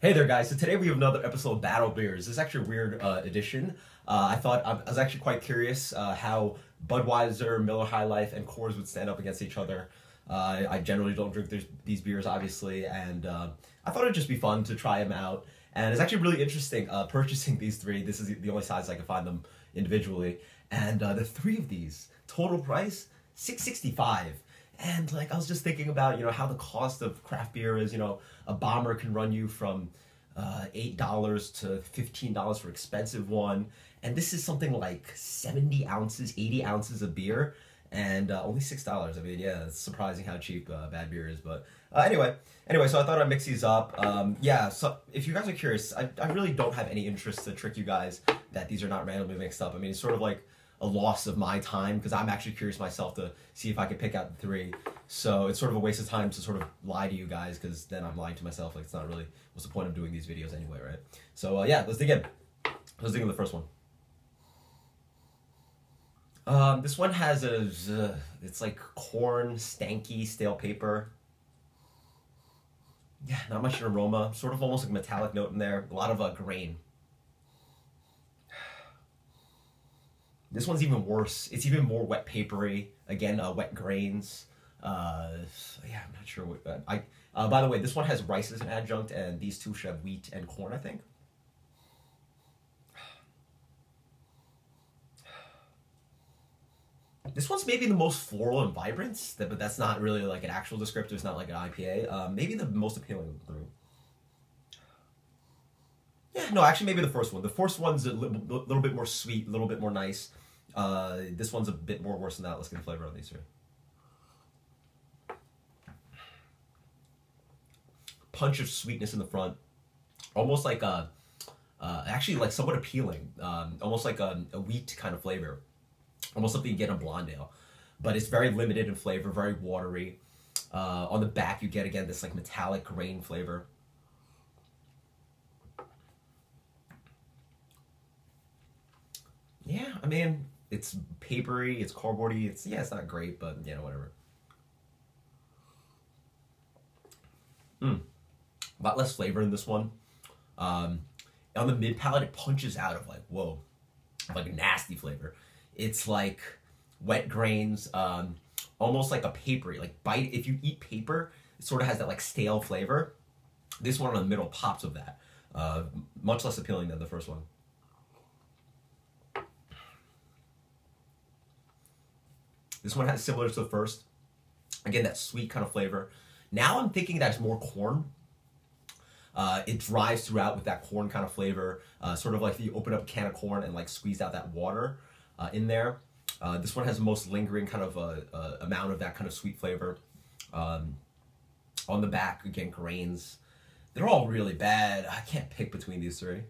Hey there, guys. So today we have another episode of Battle Beers. This is actually a weird edition. I was actually quite curious how Budweiser, Miller High Life, and Coors would stand up against each other. I generally don't drink these beers, obviously, and I thought it'd just be fun to try them out. And it's actually really interesting purchasing these three. This is the only size I can find them individually. And the three of these, total price, $6.65. And like I was just thinking about how the cost of craft beer is. A bomber can run you from $8 to $15 for expensive one, and this is something like 70 ounces, 80 ounces of beer, and only $6. I mean, yeah, it's surprising how cheap bad beer is. But anyway, so I thought I'd mix these up. Yeah, so if you guys are curious, I really don't have any interest to trick you guys that these are not randomly mixed up. I mean, it's sort of like a loss of my time because I'm actually curious myself to see if I can pick out the three. So it's sort of a waste of time to sort of lie to you guys because then I'm lying to myself. Like, it's not really, what's the point of doing these videos anyway, right? So yeah, let's dig in. Let's dig in the first one. This one has it's like corn, stanky, stale paper. Yeah, not much aroma. Sort of almost like a metallic note in there. A lot of grain. This one's even worse. It's even more wet papery. Again, wet grains. Yeah, I'm not sure what by the way, this one has rice as an adjunct, and these two should have wheat and corn, I think. This one's maybe the most floral and vibrant, but that's not really like an actual descriptor. It's not like an IPA. Maybe the most appealing of the three. Yeah, no, actually, maybe the first one. The first one's a little bit more sweet, a little bit more nice. This one's a bit more worse than that. Let's get the flavor on these three. Punch of sweetness in the front, almost like actually like somewhat appealing, almost like a wheat kind of flavor, almost something you get in blonde ale, but it's very limited in flavor, very watery. On the back, you get again this like metallic grain flavor. Yeah, I mean, it's papery, it's cardboardy, it's not great, but whatever. A lot less flavor in this one. On the mid palate, it punches out of like, whoa, like a nasty flavor. It's like wet grains, almost like a papery, like bite. If you eat paper, it sort of has that like stale flavor. This one on the middle pops of that. Much less appealing than the first one. This one has similar to the first. Again, that sweet kind of flavor. Now I'm thinking that's more corn. It dries throughout with that corn kind of flavor, sort of like if you open up a can of corn and like squeeze out that water in there. This one has the most lingering kind of amount of that kind of sweet flavor. On the back, again, grains. They're all really bad. I can't pick between these three.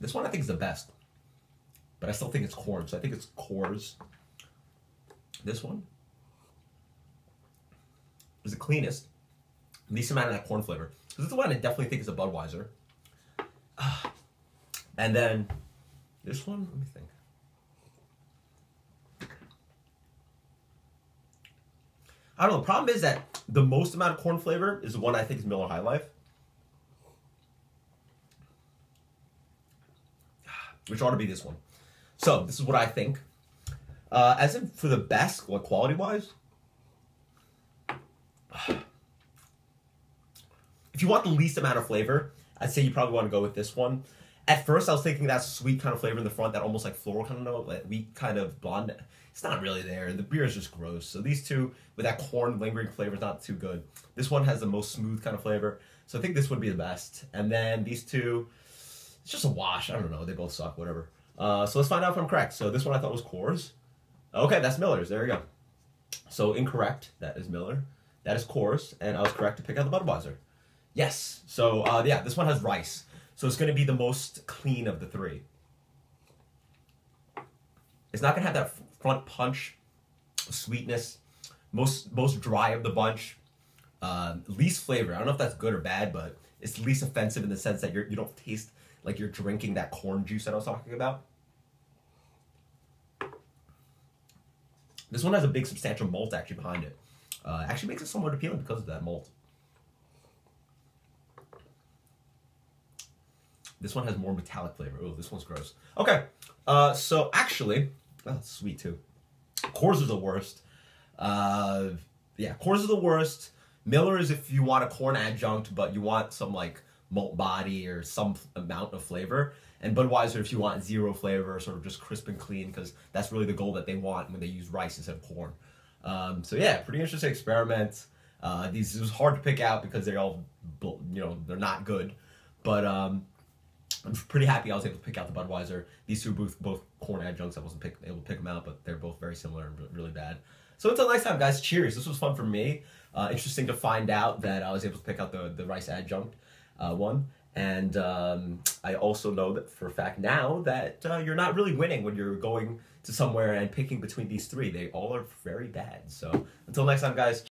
This one I think is the best, but I still think it's corn, so I think it's Coors. This one is the cleanest, least amount of that corn flavor. This is the one I definitely think is a Budweiser. And then this one, let me think. I don't know. The problem is that the most amount of corn flavor is the one I think is Miller High Life, which ought to be this one. So this is what I think. As in for the best, like quality-wise, if you want the least amount of flavor, I'd say you probably want to go with this one. At first, I was thinking that sweet kind of flavor in the front, that almost like floral kind of note, like wheat kind of blonde. It's not really there. The beer is just gross. So these two, with that corn lingering flavor, is not too good. This one has the most smooth kind of flavor. So I think this would be the best. And then these two, it's just a wash. I don't know. They both suck. Whatever. So let's find out if I'm correct. So this one I thought was Coors. Okay, that's Miller's. There we go. So incorrect. That is Miller. That is Coors. And I was correct to pick out the Budweiser. Yes. So yeah, this one has rice. So it's going to be the most clean of the three. It's not going to have that front punch, sweetness, most dry of the bunch, least flavor. I don't know if that's good or bad, but it's least offensive in the sense that you don't taste like you're drinking that corn juice that I was talking about. This one has a big substantial malt actually behind it. Actually makes it somewhat appealing because of that malt. This one has more metallic flavor. Oh, this one's gross. Okay, so actually, oh, it's sweet too. Coors is the worst. Yeah, Coors is the worst. Miller is if you want a corn adjunct, but you want some like malt body or some amount of flavor. And Budweiser if you want zero flavor, sort of just crisp and clean, because that's really the goal that they want when they use rice instead of corn. So yeah, pretty interesting experiment. These it was hard to pick out because they're all, they're not good. But I'm pretty happy I was able to pick out the Budweiser. These two are both corn adjuncts. I wasn't able to pick them out, but they're both very similar and really bad. So until next time, guys, cheers. This was fun for me. Interesting to find out that I was able to pick out the rice adjunct one. And I also know that for a fact now that you're not really winning when you're going to somewhere and picking between these three. They all are very bad. So until next time, guys.